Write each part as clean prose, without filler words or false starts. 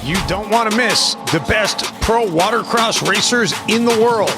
You don't want to miss the best pro watercross racers in the world.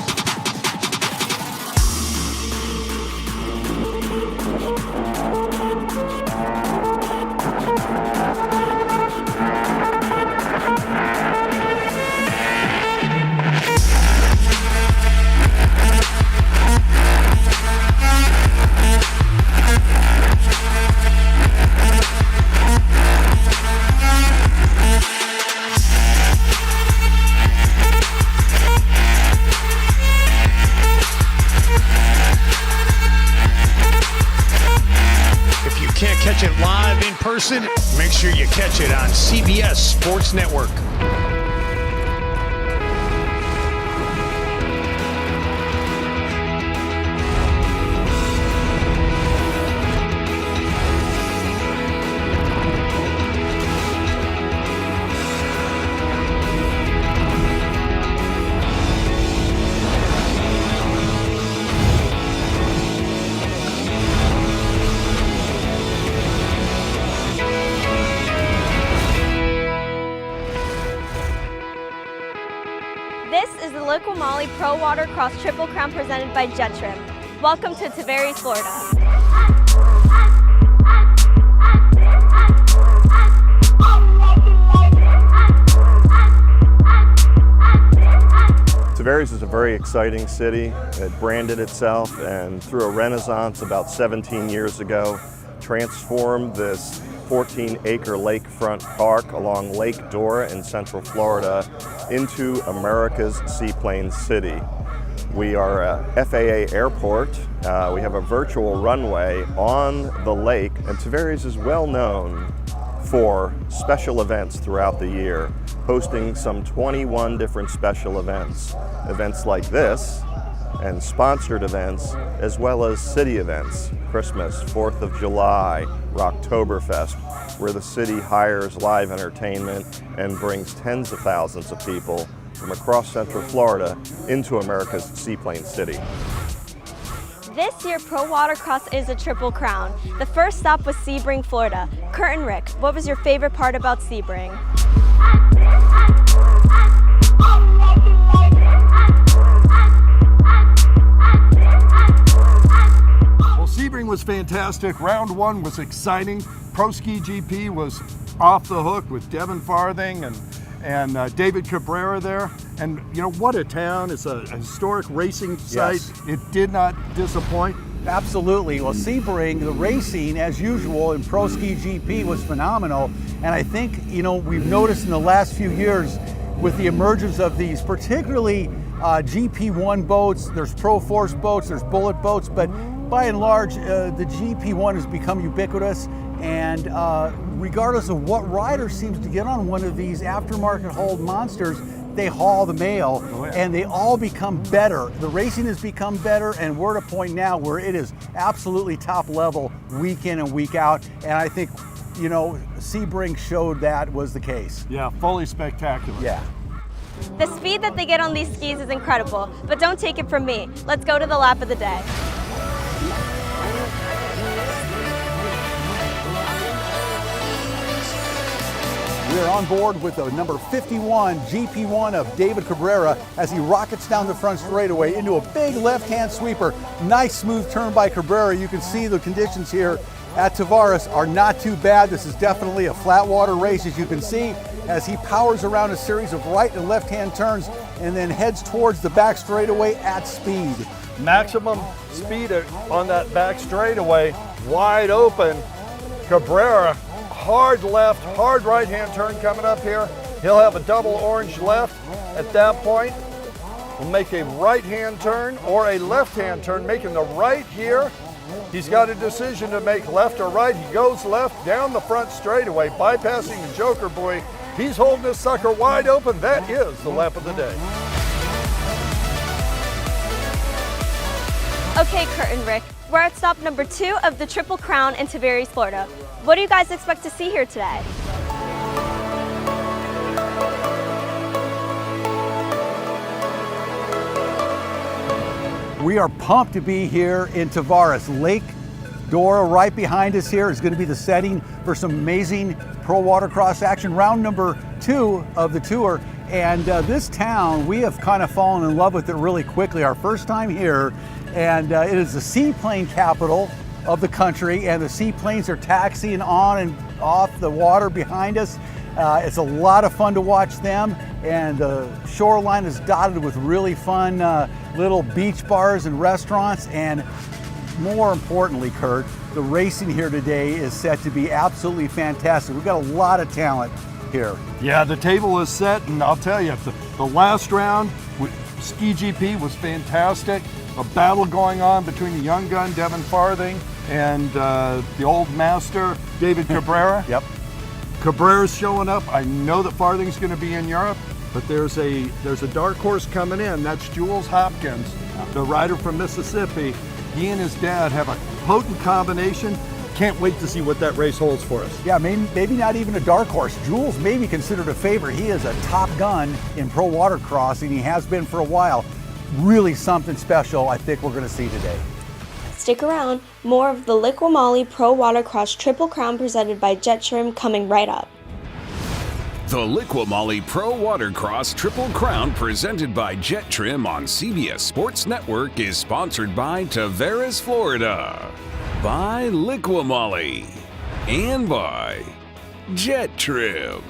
Can't catch it live in person? Make sure you catch it on CBS Sports Network. This is the Liqui-Moly Pro Watercross Triple Crown presented by Jettrim. Welcome to Tavares, Florida. Tavares is a very exciting city. It branded itself and through a renaissance about 17 years ago, transformed this 14-acre lakefront park along Lake Dora in Central Florida into America's seaplane city. We are a FAA airport. We have a virtual runway on the lake, and Tavares is well known for special events throughout the year, hosting some 21 different special events. Events like this, and sponsored events, as well as city events, Christmas, 4th of July, Rocktoberfest, where the city hires live entertainment and brings tens of thousands of people from across Central Florida into America's seaplane city. This year, Pro Watercross is a Triple Crown. The first stop was Sebring, Florida. Kurt and Rick, what was your favorite part about Sebring? Sebring was fantastic. Round one was exciting. Pro Ski GP was off the hook with Devin Farthing and David Cabrera there. And you know, what a town. It's a historic racing site. Yes. It did not disappoint. Absolutely. Well, Sebring, the racing, as usual, in Pro Ski GP was phenomenal. And I think, you know, we've noticed in the last few years with the emergence of these, particularly GP1 boats, there's Pro Force boats, there's Bullet boats, but by and large, the GP1 has become ubiquitous, and regardless of what rider seems to get on one of these aftermarket hauled monsters, they haul the mail, and they all become better. The racing has become better, and we're at a point now where it is absolutely top level week in and week out, and I think, you know, Sebring showed that was the case. Yeah, fully spectacular. Yeah. The speed that they get on these skis is incredible, but don't take it from me. Let's go to the lap of the day. We are on board with the number 51 GP1 of David Cabrera as he rockets down the front straightaway into a big left-hand sweeper. Nice smooth turn by Cabrera. You can see the conditions here at Tavares are not too bad. This is definitely a flat water race, as you can see, as he powers around a series of right and left-hand turns and then heads towards the back straightaway at speed. Maximum speed on that back straightaway, wide open. Cabrera, hard left, hard right-hand turn coming up here. He'll have a double orange left. At that point, we'll make a right-hand turn or a left-hand turn, making the right here. He's got a decision to make, left or right. He goes left down the front straightaway, bypassing the Joker Buoy. He's holding this sucker wide open. That is the lap of the day. Okay, Kurt and Rick, we're at stop number 2 of the Triple Crown in Tavares, Florida. What do you guys expect to see here today? We are pumped to be here in Tavares. Lake Dora right behind us here is going to be the setting for some amazing pro watercross action. Round number 2 of the tour. And this town, we have kind of fallen in love with it really quickly. Our first time here, and it is the seaplane capital of the country, and the seaplanes are taxiing on and off the water behind us. It's a lot of fun to watch them, and the shoreline is dotted with really fun little beach bars and restaurants. And more importantly, Kurt, the racing here today is set to be absolutely fantastic. We've got a lot of talent here. Yeah, the table is set, and I'll tell you, the last round, Ski GP was fantastic. A battle going on between the young gun, Devin Farthing, and the old master, David Cabrera. Yep. Cabrera's showing up. I know that Farthing's going to be in Europe, but there's a dark horse coming in. That's Jules Hopkins, the rider from Mississippi. He and his dad have a potent combination. Can't wait to see what that race holds for us. Yeah, maybe not even a dark horse. Jules may be considered a favorite. He is a top gun in pro watercross, and he has been for a while. Really something special I think we're going to see today. Stick around, more of the Liqui-Moly Pro Watercross Triple Crown presented by Jettrim coming right up. The Liqui-Moly Pro Watercross Triple Crown presented by Jettrim on CBS Sports Network is sponsored by Tavares, Florida, by Liqui-Moly, and by Jettrim.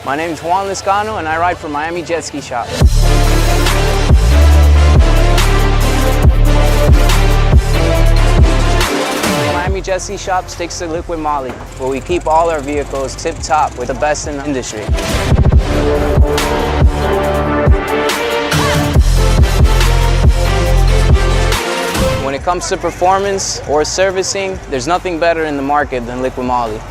My name is Juan Liscano and I ride for Miami Jet Ski Shop. Miami Jet Ski Shop sticks to Liqui-Moly, where we keep all our vehicles tip-top with the best in the industry. When it comes to performance or servicing, there's nothing better in the market than Liqui-Moly.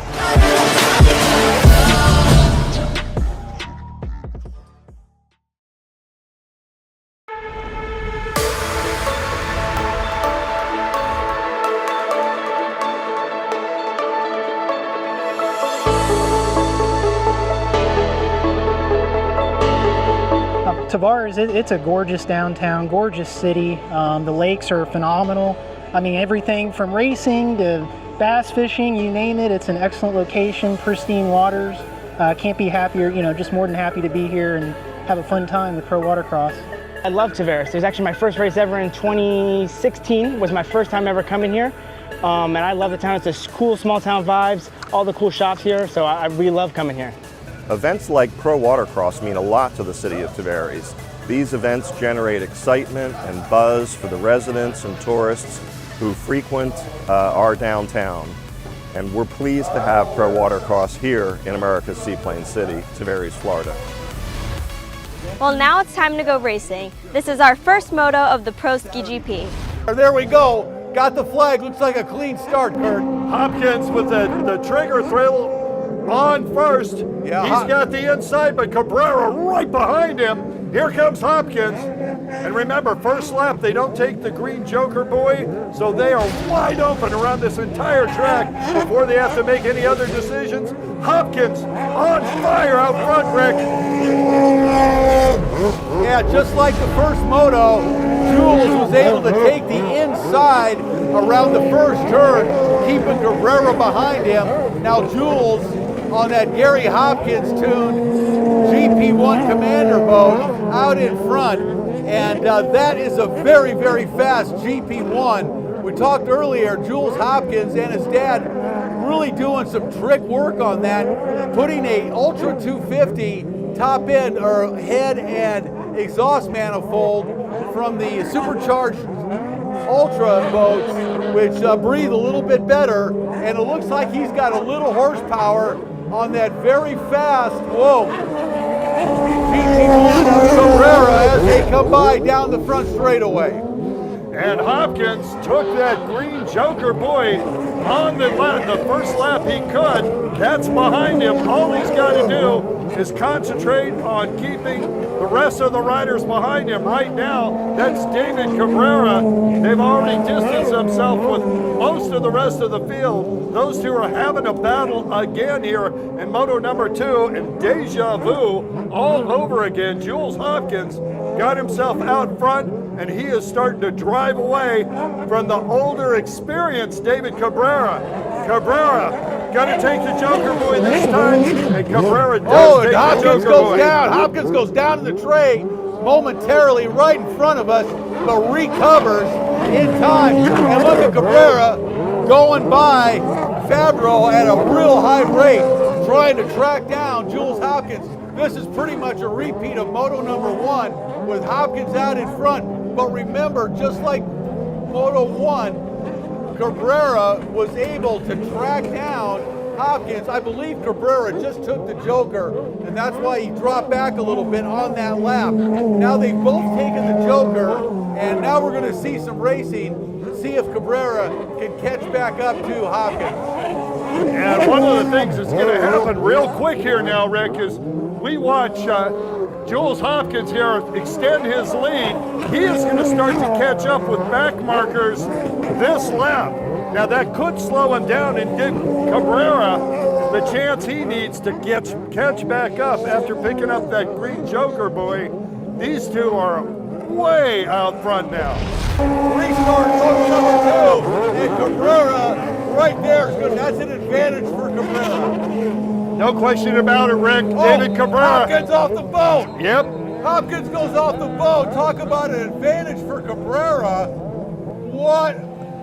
Tavares, it's a gorgeous downtown, gorgeous city. The lakes are phenomenal. I mean, everything from racing to bass fishing, you name it, it's an excellent location, pristine waters. Can't be happier, just more than happy to be here and have a fun time with Pro Watercross. I love Tavares. It was actually my first race ever in 2016, was my first time ever coming here. And I love the town. It's a cool small town vibes, all the cool shops here, so I really love coming here. Events like Pro Watercross mean a lot to the city of Tavares. These events generate excitement and buzz for the residents and tourists who frequent our downtown. And we're pleased to have Pro Watercross here in America's Seaplane City, Tavares, Florida. Well, now it's time to go racing. This is our first moto of the Pro Ski GP. There we go. Got the flag. Looks like a clean start, Kurt. Hopkins with the trigger thrill on first. Yeah, he's got the inside, but Cabrera right behind him. Here comes Hopkins. And remember, first lap, they don't take the green Joker buoy, so they are wide open around this entire track before they have to make any other decisions. Hopkins on fire out front, Rick. Yeah, just like the first moto, Jules was able to take the inside around the first turn, keeping Cabrera behind him. Now Jules on that Gary Hopkins tuned GP1 Commander boat out in front, and that is a very, very fast GP1. We talked earlier, Jules Hopkins and his dad really doing some trick work on that, putting a Ultra 250 top end or head and exhaust manifold from the supercharged Ultra boats, which breathe a little bit better, and it looks like he's got a little horsepower on that very fast, GP1 Cabrera as they come by down the front straightaway. And Hopkins took that green Joker buoy on the first lap he could. That's behind him. All he's got to do is concentrate on keeping the rest of the riders behind him. Right now, that's David Cabrera. They've already distanced themselves with most of the rest of the field. Those two are having a battle again here in Moto number 2, and deja vu all over again. Jules Hopkins got himself out front, and he is starting to drive away from the older, experienced David Cabrera. Cabrera got to take the Joker boy this time, and Cabrera does take the Joker boy. Hopkins goes down in the tray momentarily right in front of us, but recovers in time. And look at Cabrera going by Fabro at a real high rate, trying to track down Jules Hopkins. This is pretty much a repeat of Moto number 1 with Hopkins out in front. But remember, just like Moto 1, Cabrera was able to track down Hopkins. I believe Cabrera just took the Joker, and that's why he dropped back a little bit on that lap. Now they've both taken the Joker, and now we're going to see some racing, see if Cabrera can catch back up to Hopkins. And one of the things that's going to happen real quick here now, Rick, is we watch Jules Hopkins here extend his lead. He is going to start to catch up with back markers this lap. Now that could slow him down and give Cabrera the chance he needs to catch back up after picking up that green Joker boy. These two are way out front now. Restart Moto number 2, and Cabrera right there is good. That's an advantage for Cabrera. No question about it, Rick. David Cabrera. Hopkins off the boat. Yep. Hopkins goes off the boat. Talk about an advantage for Cabrera. What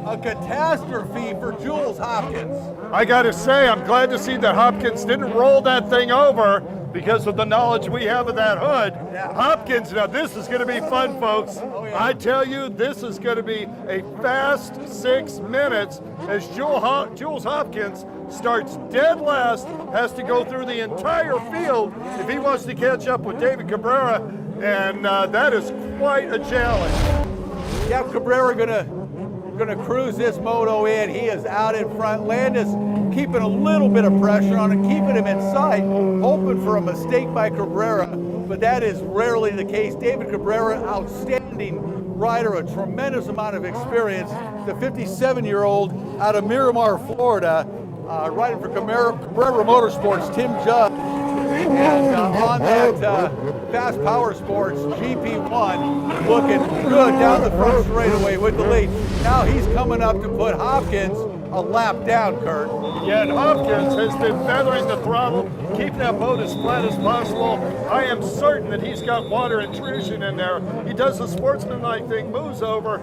a catastrophe for Jules Hopkins. I got to say, I'm glad to see that Hopkins didn't roll that thing over because of the knowledge we have of that hood. Yeah. Hopkins, now this is going to be fun, folks. Oh, yeah. I tell you, this is going to be a fast 6 minutes as Jules Hopkins starts dead last, has to go through the entire field if he wants to catch up with David Cabrera, and that is quite a challenge. Yeah, Cabrera gonna cruise this moto in. He is out in front. Landis keeping a little bit of pressure on him, keeping him in sight, hoping for a mistake by Cabrera, but that is rarely the case. David Cabrera, outstanding rider, a tremendous amount of experience. The 57-year-old out of Miramar, Florida, riding for Cabrera Motorsports, Tim Judd. And on that Fast Power Sports GP1, looking good down the front straightaway with the lead. Now he's coming up to put Hopkins a lap down, Kurt. Yeah, and Hopkins has been feathering the throttle, keeping that boat as flat as possible. I am certain that he's got water intrusion in there. He does the sportsmanlike thing, moves over,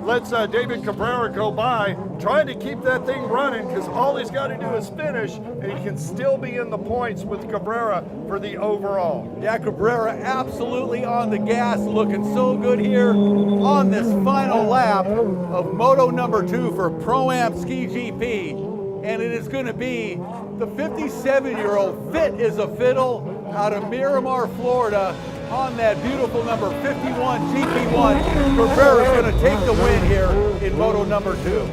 lets David Cabrera go by, trying to keep that thing running because all he's got to do is finish and he can still be in the points with Cabrera for the overall. Yeah, Cabrera absolutely on the gas, looking so good here on this final lap of Moto number 2 for Pro-Am Ski GP. And it is going to be the 57-year-old fit as a fiddle out of Miramar, Florida, on that beautiful number 51 GP1. Cabrera is going to take the win here in Moto number 2.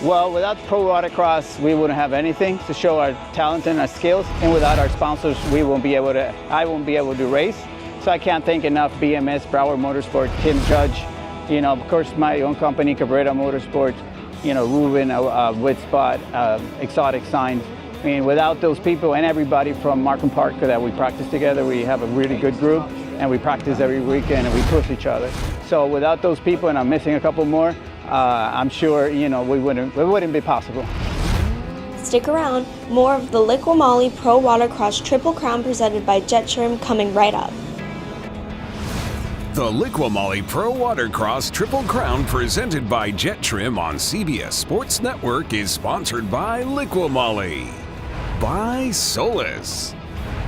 Well, without Pro Watercross, we wouldn't have anything to show our talent and our skills. And without our sponsors, I won't be able to race. So I can't thank enough BMS, Broward Motorsport, Tim Judge, of course, my own company, Cabrera Motorsports, Ruben, Witspot, Exotic Signs. I mean, without those people and everybody from Markham Park that we practice together, we have a really good group and we practice every weekend and we push each other. So without those people, and I'm missing a couple more, I'm sure, it wouldn't be possible. Stick around. More of the Liqui-Moly Pro Watercross Triple Crown presented by Jettrim coming right up. The Liqui-Moly Pro Watercross Triple Crown presented by Jettrim on CBS Sports Network is sponsored by Liqui-Moly, by Solus,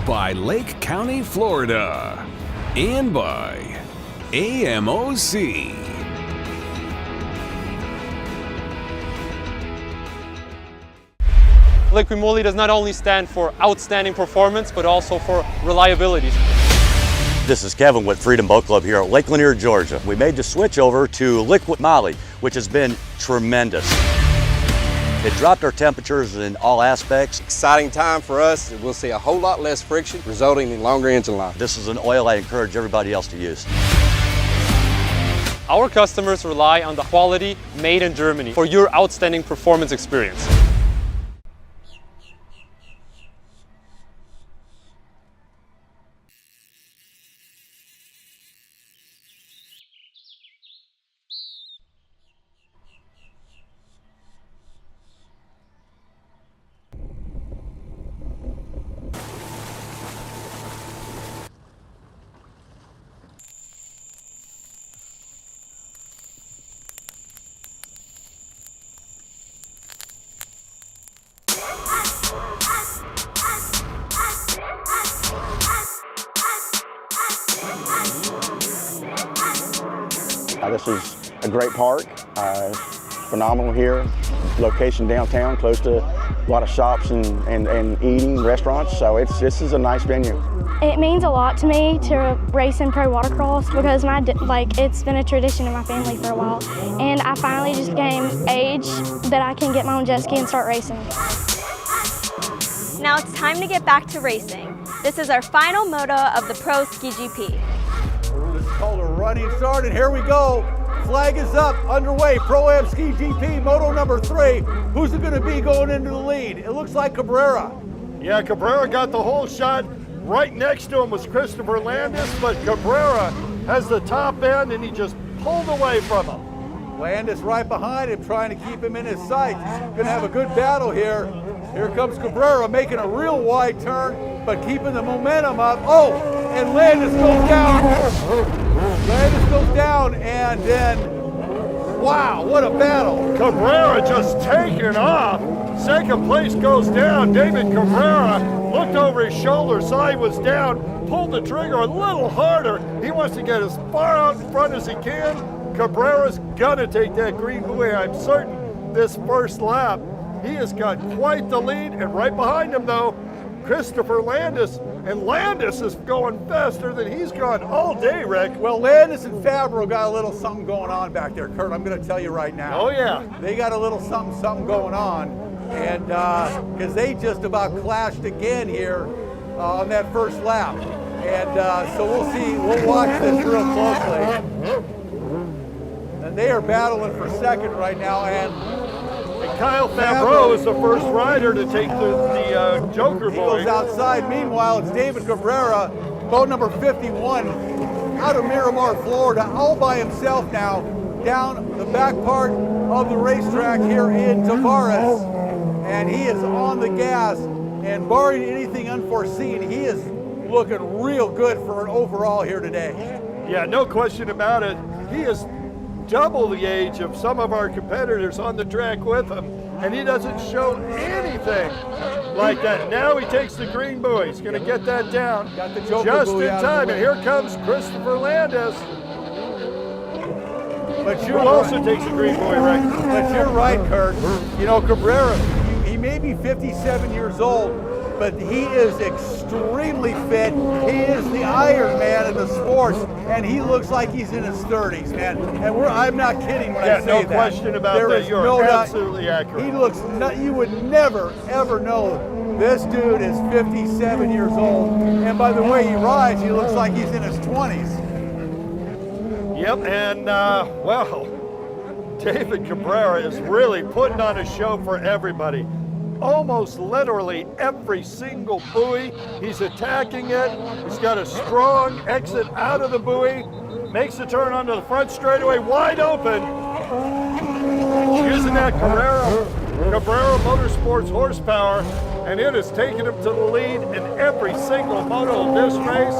by Lake County, Florida, and by AMOC. Liqui-Moly does not only stand for outstanding performance, but also for reliability. This is Kevin with Freedom Boat Club here at Lake Lanier, Georgia. We made the switch over to Liqui-Moly, which has been tremendous. It dropped our temperatures in all aspects. Exciting time for us. We'll see a whole lot less friction, resulting in longer engine life. This is an oil I encourage everybody else to use. Our customers rely on the quality made in Germany for your outstanding performance experience. This is a great park, phenomenal here. Location downtown, close to a lot of shops and eating, restaurants, so this is a nice venue. It means a lot to me to race in Pro Watercross because it's been a tradition in my family for a while, and I finally just gained age that I can get my own jet ski and start racing. Now it's time to get back to racing. This is our final moto of the Pro Ski GP. This is called a running start, and here we go. Flag is up, underway. Pro-Am Ski GP, moto number 3. Who's it going to be going into the lead? It looks like Cabrera. Yeah, Cabrera got the whole shot. Right next to him was Christopher Landis, but Cabrera has the top end, and he just pulled away from him. Landis right behind him, trying to keep him in his sights. Going to have a good battle here. Here comes Cabrera making a real wide turn, but keeping the momentum up. Oh, and Landis goes down. Landis goes down, and then, wow, what a battle. Cabrera just taking off. Second place goes down. David Cabrera looked over his shoulder, saw he was down, pulled the trigger a little harder. He wants to get as far out in front as he can. Cabrera's gonna take that green buoy, I'm certain, this first lap. He has got quite the lead, and right behind him, though, Christopher Landis, and Landis is going faster than he's gone all day, Rick. Well, Landis and Fabro got a little something going on back there, Kurt. I'm going to tell you right now. Oh, yeah. They got a little something going on, and because they just about clashed again here on that first lap. And so we'll see, we'll watch this real closely. And they are battling for second right now, and Kyle Fabro is the first rider to take the Joker He buoy. goes outside. Meanwhile, it's David Cabrera, boat number 51, out of Miramar, Florida, all by himself now, down the back part of the racetrack here in Tavares. And he is on the gas, and barring anything unforeseen, he is looking real good for an overall here today. Yeah, no question about it. He is double the age of some of our competitors on the track with him, and he doesn't show anything like that. Now he takes the green buoy. He's going to get that down Got the Joker just buoy in out of the time, way. and here comes Christopher Landis. But Who also takes the green buoy, right? But you're right, Kurt. You know, Cabrera, he may be 57 years old, but he is extremely fit. He is the Iron Man of the sports, and he looks like he's in his 30s, man. And I'm not kidding when I say no that. question about There that. is You're no doubt. absolutely accurate. He looks, you would never, ever know this dude is 57 years old. And by the way he rides, he looks like he's in his 20s. Yep, and well, David Cabrera is really putting on a show for everybody. Almost literally every single buoy, he's attacking it. He's got a strong exit out of the buoy, makes the turn onto the front straightaway, wide open. Using that Cabrera Motorsports horsepower, and it has taken him to the lead in every single moto of this race.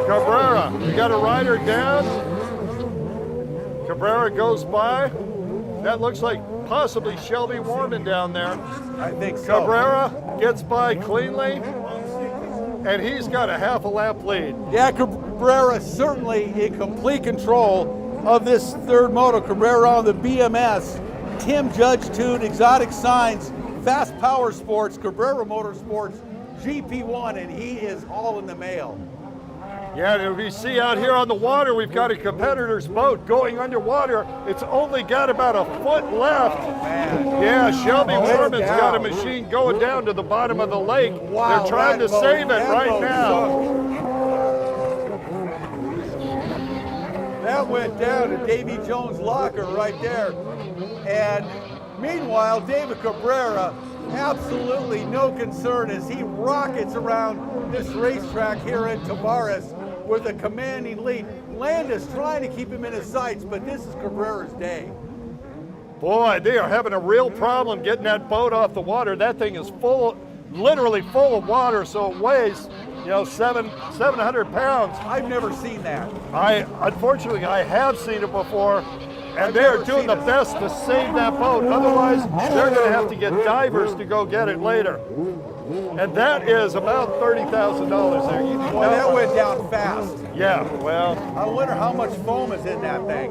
Cabrera, you got a rider down. Cabrera goes by. That looks like possibly Shelby Warman down there. I think so. Cabrera gets by cleanly, and he's got a half a lap lead. Yeah, Cabrera certainly in complete control of this third moto. Cabrera on the BMS, Tim Judge tuned, Exotic Signs, Fast Power Sports, Cabrera Motorsports, GP1, and he is all in the mail. Yeah, and we see out here on the water, we've got a competitor's boat going underwater. It's only got about a foot left. Oh, man. Yeah, Shelby It's Warman's got a down. machine going down to the bottom of the lake. Wow, They're trying to save it right now. That went down to Davy Jones' locker right there. And meanwhile, David Cabrera, absolutely no concern as he rockets around this racetrack here in Tavares with a commanding lead. Landis trying to keep him in his sights, but this is Cabrera's day. Boy, they are having a real problem getting that boat off the water. That thing is full, literally full of water, so it weighs, 700 pounds. I've never seen that. Unfortunately, I have seen it before, and they're doing the best to save that boat. Otherwise, they're going to have to get divers to go get it later. And that is about $30,000 there. Boy, that went down fast. Yeah, well. I wonder how much foam is in that thing.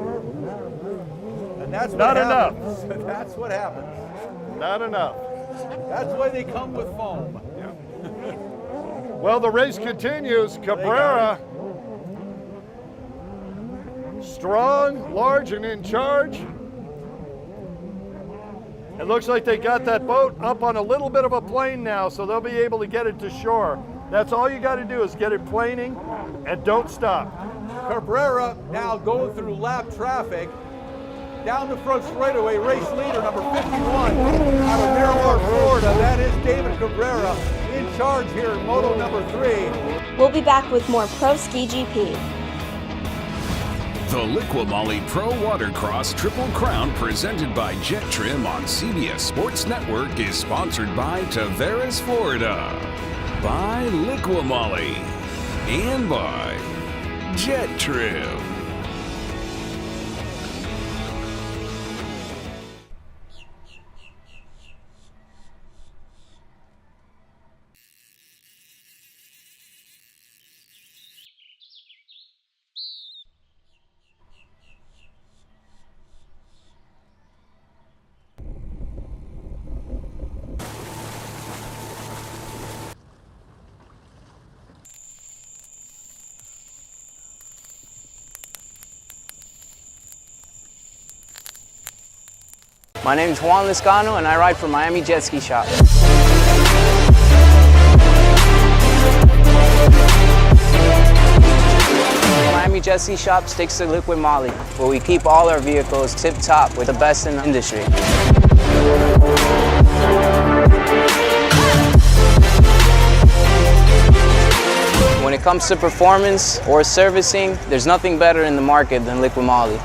And that's what Not happens. enough. That's what happens. Not enough. That's why they come with foam. Yeah. Well, the race continues. Cabrera, strong, large, and in charge. It looks like they got that boat up on a little bit of a plane now, so they'll be able to get it to shore. That's all you got to do is get it planing and don't stop. Cabrera now going through lap traffic. Down the front straightaway, race leader number 51 out of Miramar, Florida. That is David Cabrera in charge here in Moto number 3. We'll be back with more Pro Ski GP. The Liqui-Moly Pro Watercross Triple Crown presented by Jettrim on CBS Sports Network is sponsored by Tavares, Florida, by Liqui-Moly, and by Jettrim. My name is Juan Liscano and I ride for Miami Jet Ski Shop. Miami Jet Ski Shop sticks to Liqui-Moly, where we keep all our vehicles tip-top with the best in the industry. When it comes to performance or servicing, there's nothing better in the market than Liqui-Moly.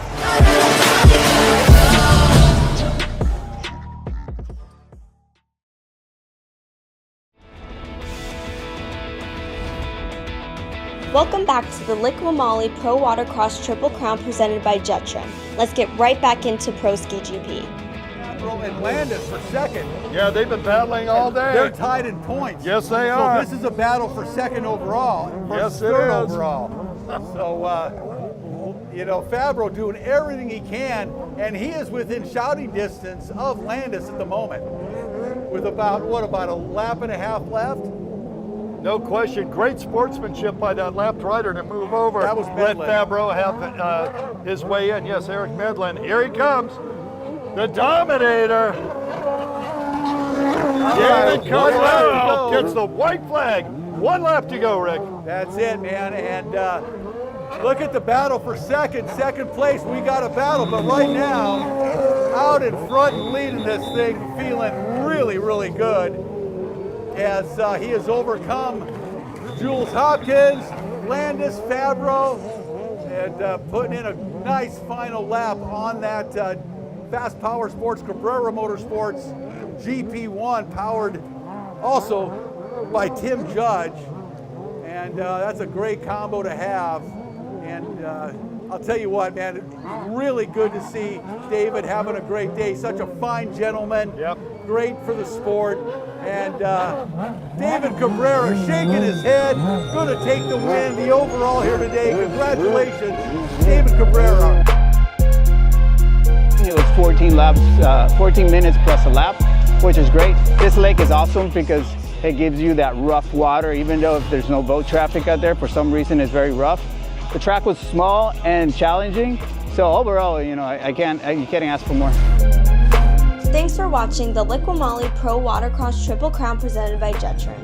Welcome back to the Liqui-Moly Pro Watercross Triple Crown presented by Jettrim. Let's get right back into Pro Ski GP. And Landis for second. Yeah, they've been battling all day. They're tied in points. Yes, they are. So this is a battle for second overall versus third overall. So, Fabro doing everything he can, and he is within shouting distance of Landis at the moment. With about a lap and a half left? No question. Great sportsmanship by that lapped rider to move over. That was Let Medlin. Fabro have his way in. Yes, Eric Medlin. Here he comes. The Dominator. David Cabrera gets the white flag. 1 lap to go, Rick. That's it, man. And look at the battle for second place. We got a battle, but right now, out in front and leading this thing, feeling really, really good. As he has overcome Jules Hopkins, Landis, Fabro, and putting in a nice final lap on that Fast Power Sports Cabrera Motorsports GP1, powered also by Tim Judge. And that's a great combo to have. And I'll tell you what, man, really good to see David having a great day. Such a fine gentleman. Yep. Great for the sport. And David Cabrera shaking his head, going to take the win, the overall here today. Congratulations, David Cabrera. It was 14 laps, 14 minutes plus a lap, which is great. This lake is awesome because It gives you that rough water, even though if there's no boat traffic out there, for some reason it's very rough. The track was small and challenging, so overall, you know, you can't ask for more. Thanks for watching the Liqui-Moly Pro Watercross Triple Crown presented by Jettrim.